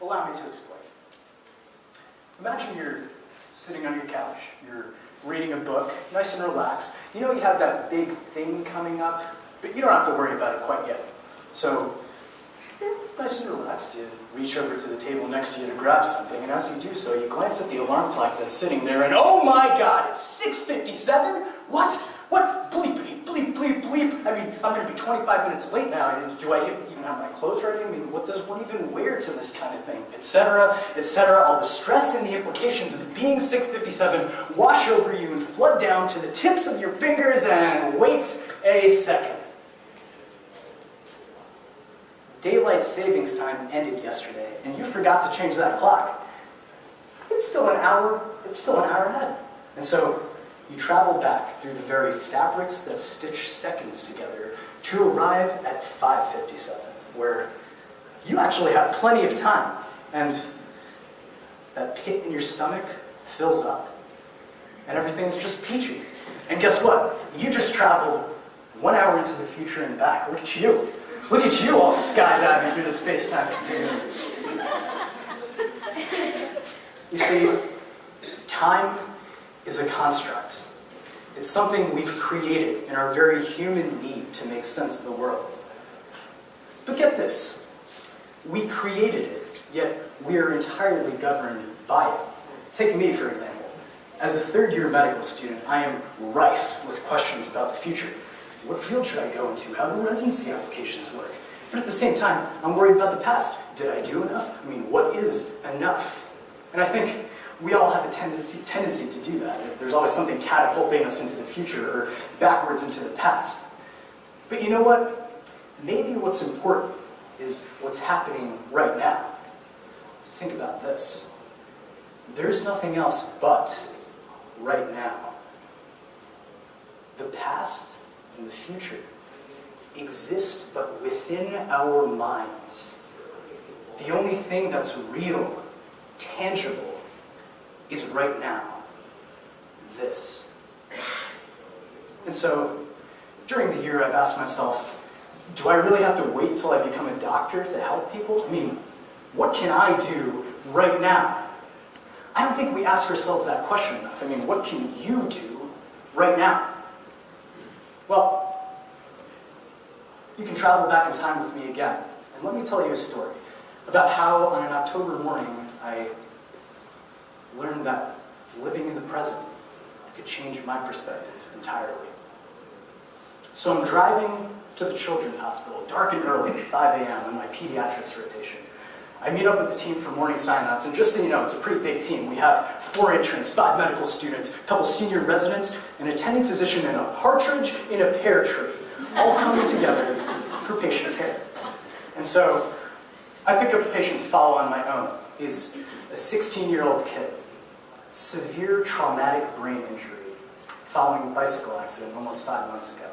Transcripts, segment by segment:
Allow me to explain. Imagine you're sitting on your couch, you're reading a book, nice and relaxed. You know you have that big thing coming up, but you don't have to worry about it quite yet. So, you're nice and relaxed, you reach over to the table next to you to grab something, and as you do so, you glance at the alarm clock that's sitting there, and oh my God, it's 6:57? What? What? Bleepity, bleep, bleep, bleep. I mean, I'm going to be 25 minutes late now. Do I even have my clothes ready? I mean, what does one even wear to this kind of thing? Etc., etc. All the stress and the implications of it being 6:57 wash over you and flood down to the tips of your fingers, and wait a second. Daylight savings time ended yesterday, and you forgot to change that clock. It's still an hour ahead. And so, you travel back through the very fabrics that stitch seconds together to arrive at 5:57, where you actually have plenty of time, and that pit in your stomach fills up, and everything's just peachy. And guess what? You just traveled 1 hour into the future and back. Look at you. Look at you all skydiving through the space-time continuum. You see, time is a construct. It's something we've created in our very human need to make sense of the world. But get this, we created it, yet we are entirely governed by it. Take me, for example. As a third-year medical student, I am rife with questions about the future. What field should I go into? How do residency applications work? But at the same time, I'm worried about the past. Did I do enough? I mean, what is enough? And I think we all have a tendency to do that. There's always something catapulting us into the future or backwards into the past. But you know what? Maybe what's important is what's happening right now. Think about this. There's nothing else but right now. The past and the future exist but within our minds. The only thing that's real, tangible, is right now. This. And so, during the year, I've asked myself, do I really have to wait till I become a doctor to help people? I mean, what can I do right now? I don't think we ask ourselves that question enough. I mean, what can you do right now? Well, you can travel back in time with me again, and let me tell you a story about how on an October morning I learned that living in the present could change my perspective entirely. So I'm driving to the children's hospital, dark and early, at 5 a.m. on my pediatrics rotation. I meet up with the team for morning sign-outs, and just so you know, it's a pretty big team. We have 4 interns, 5 medical students, a couple senior residents, an attending physician, and a partridge in a pear tree, all coming together for patient care. And so, I pick up a patient to follow on my own. He's a 16-year-old kid, severe traumatic brain injury following a bicycle accident almost 5 months ago.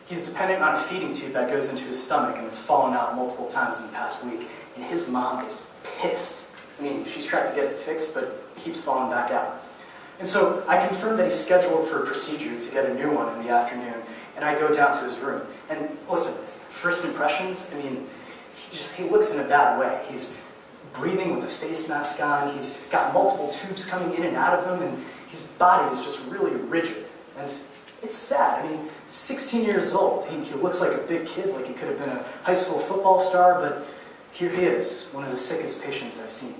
He's dependent on a feeding tube that goes into his stomach, and it's fallen out multiple times in the past week. And his mom is pissed. I mean, she's tried to get it fixed, but it keeps falling back out. And so I confirm that he's scheduled for a procedure to get a new one in the afternoon, and I go down to his room. And listen, first impressions, I mean, he looks in a bad way. He's breathing with a face mask on, he's got multiple tubes coming in and out of him, and his body is just really rigid. And it's sad. I mean, 16 years old. He looks like a big kid, like he could have been a high school football star, but here he is, one of the sickest patients I've seen.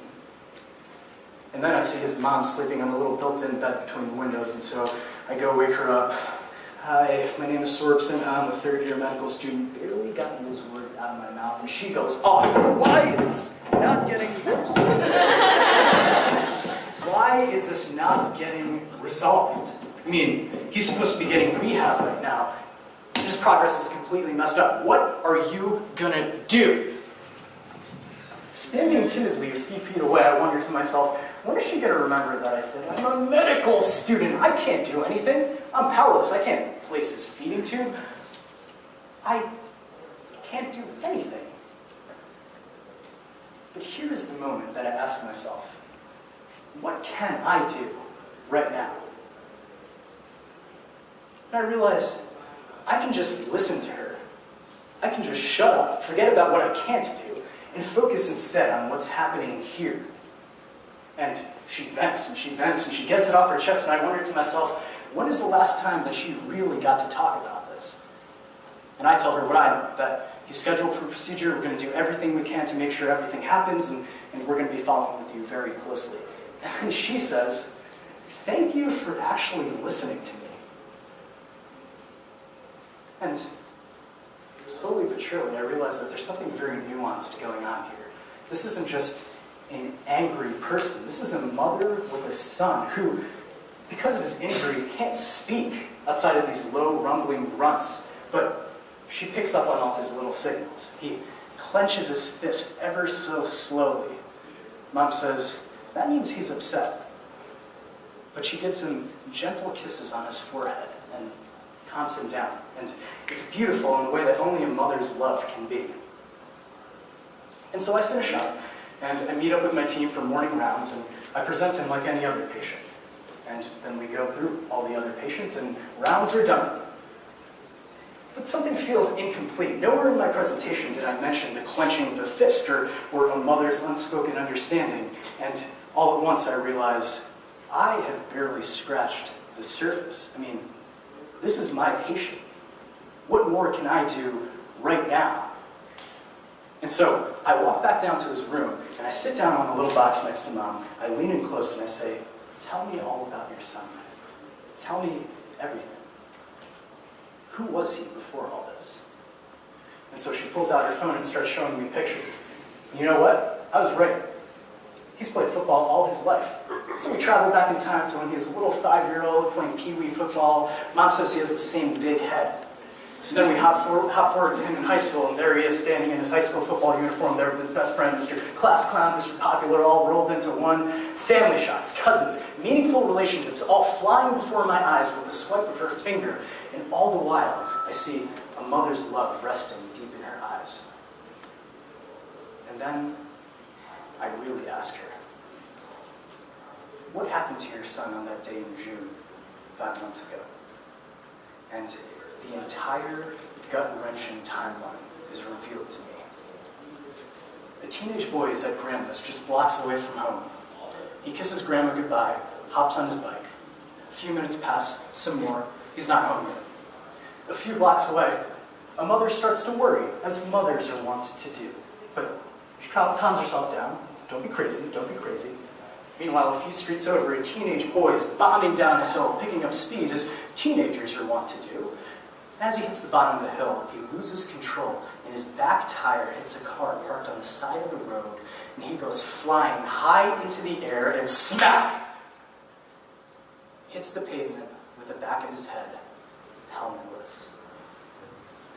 And then I see his mom sleeping on a little built-in bed between the windows, and so I go wake her up. Hi, my name is Saurabh Sinha. I'm a third-year medical student. Barely gotten those words out of my mouth, and she goes, "Oh, why is this not getting worse? Why is this not getting resolved? I mean, he's supposed to be getting rehab right now. His progress is completely messed up. What are you gonna do?" Standing timidly a few feet away, I wonder to myself, when is she going to remember that I said, I'm a medical student, I can't do anything, I'm powerless, I can't place his feeding tube, I can't do anything. But here's the moment that I ask myself, what can I do right now? And I realize I can just listen to her. I can just shut up, forget about what I can't do, and focus instead on what's happening here. And she vents and she vents and she gets it off her chest, and I wondered to myself, when is the last time that she really got to talk about this? And I tell her what I know, that he's scheduled for procedure, we're going to do everything we can to make sure everything happens, and we're going to be following with you very closely. And she says, thank you for actually listening to me. And slowly but surely, I realized that there's something very nuanced going on here. This isn't just an angry person. This is a mother with a son who, because of his injury, can't speak outside of these low, rumbling grunts. But she picks up on all his little signals. He clenches his fist ever so slowly. Mom says, that means he's upset. But she gives him gentle kisses on his forehead and calms him down. And it's beautiful in a way that only a mother's love can be. And so I finish up, and I meet up with my team for morning rounds, and I present him like any other patient. And then we go through all the other patients, and rounds are done. But something feels incomplete. Nowhere in my presentation did I mention the clenching of the fist or a mother's unspoken understanding. And all at once I realize I have barely scratched the surface. I mean, this is my patient. What more can I do right now? And so I walk back down to his room, and I sit down on the little box next to Mom. I lean in close and I say, tell me all about your son. Tell me everything. Who was he before all this? And so she pulls out her phone and starts showing me pictures. And you know what? I was right. He's played football all his life. So we travel back in time to when he was a little 5-year-old playing pee-wee football. Mom says he has the same big head. And then we hop forward to him in high school, and there he is standing in his high school football uniform there with his best friend, Mr. Class Clown, Mr. Popular, all rolled into one. Family shots, cousins, meaningful relationships, all flying before my eyes with the swipe of her finger. And all the while, I see a mother's love resting deep in her eyes. And then I really ask her, what happened to your son on that day in June, 5 months ago? And the entire gut-wrenching timeline is revealed to me. A teenage boy is at Grandma's, just blocks away from home. He kisses Grandma goodbye, hops on his bike. A few minutes pass, some more, he's not home yet. A few blocks away, a mother starts to worry, as mothers are wont to do. But she calms herself down. Don't be crazy, don't be crazy. Meanwhile, a few streets over, a teenage boy is bombing down a hill, picking up speed, as teenagers are wont to do. As he hits the bottom of the hill, he loses control, and his back tire hits a car parked on the side of the road, and he goes flying high into the air and smack! Hits the pavement with the back of his head, helmetless.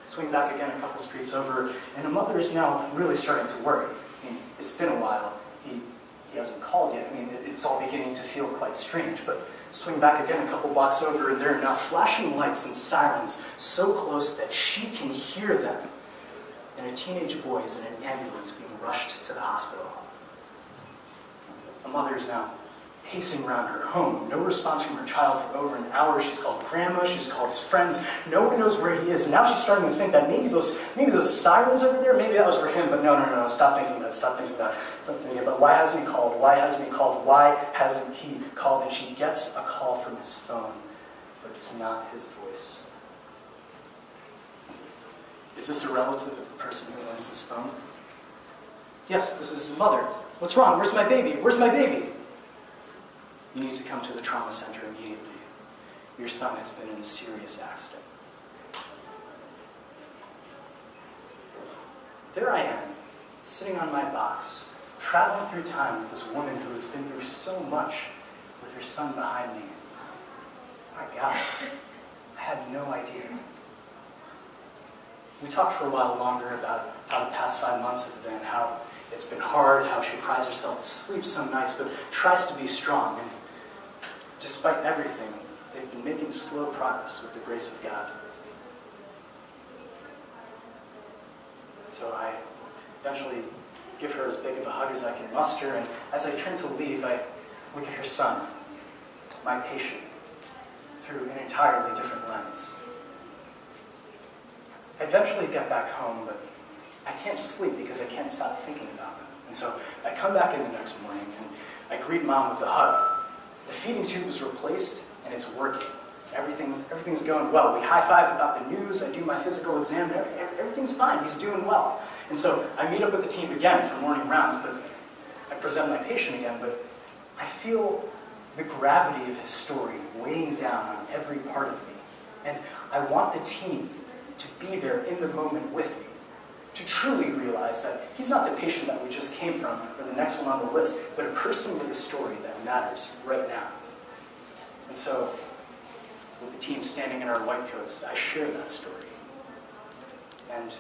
Swing back again a couple streets over, and a mother is now really starting to worry. I mean, it's been a while. He hasn't called yet. I mean, it's all beginning to feel quite strange, but swing back again a couple blocks over, and there are now flashing lights and sirens so close that she can hear them. And a teenage boy is in an ambulance being rushed to the hospital. A mother is now pacing around her home. No response from her child for over an hour. She's called Grandma, she's called his friends. No one knows where he is. And now she's starting to think that maybe those sirens over there, maybe that was for him, but no, stop thinking that, stop thinking that. But why hasn't he called? Why hasn't he called? Why hasn't he called? And she gets a call from his phone, but it's not his voice. Is this a relative of the person who owns this phone? Yes, this is his mother. What's wrong? Where's my baby? Where's my baby? You need to come to the trauma center immediately. Your son has been in a serious accident. There I am, sitting on my box, traveling through time with this woman who has been through so much with her son behind me. My God, I had no idea. We talked for a while longer about how the past 5 months have been, how it's been hard, how she cries herself to sleep some nights, but tries to be strong. And despite everything, they've been making slow progress with the grace of God. So I eventually give her as big of a hug as I can muster, and as I turn to leave, I look at her son, my patient, through an entirely different lens. I eventually get back home, but I can't sleep because I can't stop thinking about them. And so I come back in the next morning and I greet Mom with a hug. The feeding tube was replaced and it's working. Everything's going well. We high-five about the news, I do my physical exam, and everything's fine, he's doing well. And so I meet up with the team again for morning rounds, but I present my patient again, but I feel the gravity of his story weighing down on every part of me. And I want the team to be there in the moment with me, to truly realize that he's not the patient that we just came from or the next one on the list, but a person with a story that matters right now. And so, with the team standing in our white coats, I share that story. And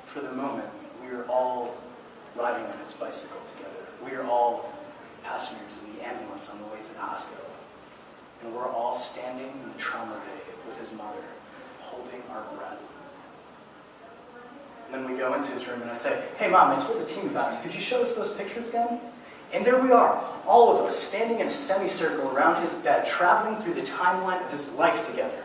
for the moment, we are all riding on his bicycle together. We are all passengers in the ambulance on the way to the hospital. And we're all standing in the trauma bay with his mother, holding our breath. And then we go into his room and I say, "Hey Mom, I told the team about you. Could you show us those pictures again?" And there we are, all of us standing in a semicircle around his bed, traveling through the timeline of his life together.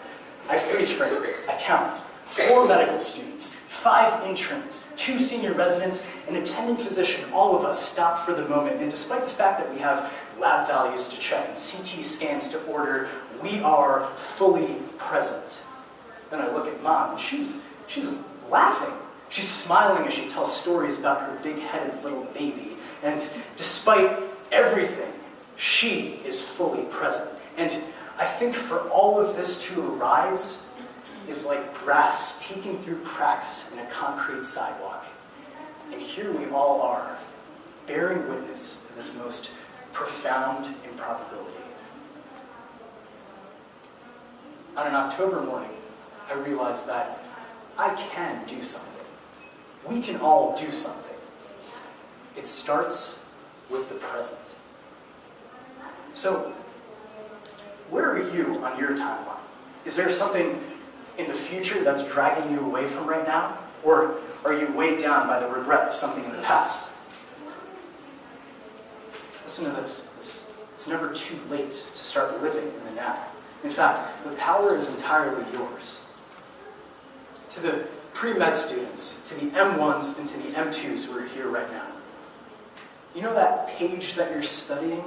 I freeze frame, I count. 4 medical students, 5 interns, 2 senior residents, an attending physician, all of us stop for the moment. And despite the fact that we have lab values to check and CT scans to order, we are fully present. Then I look at Mom, and she's laughing. She's smiling as she tells stories about her big-headed little baby. And despite everything, she is fully present. And I think for all of this to arise is like grass peeking through cracks in a concrete sidewalk. And here we all are, bearing witness to this most profound improbability. On an October morning, I realized that I can do something. We can all do something. It starts with the present. So, where are you on your timeline? Is there something in the future that's dragging you away from right now? Or are you weighed down by the regret of something in the past? Listen to this. It's never too late to start living in the now. In fact, the power is entirely yours. To the pre-med students, to the M1s, and to the M2s who are here right now. You know that page that you're studying?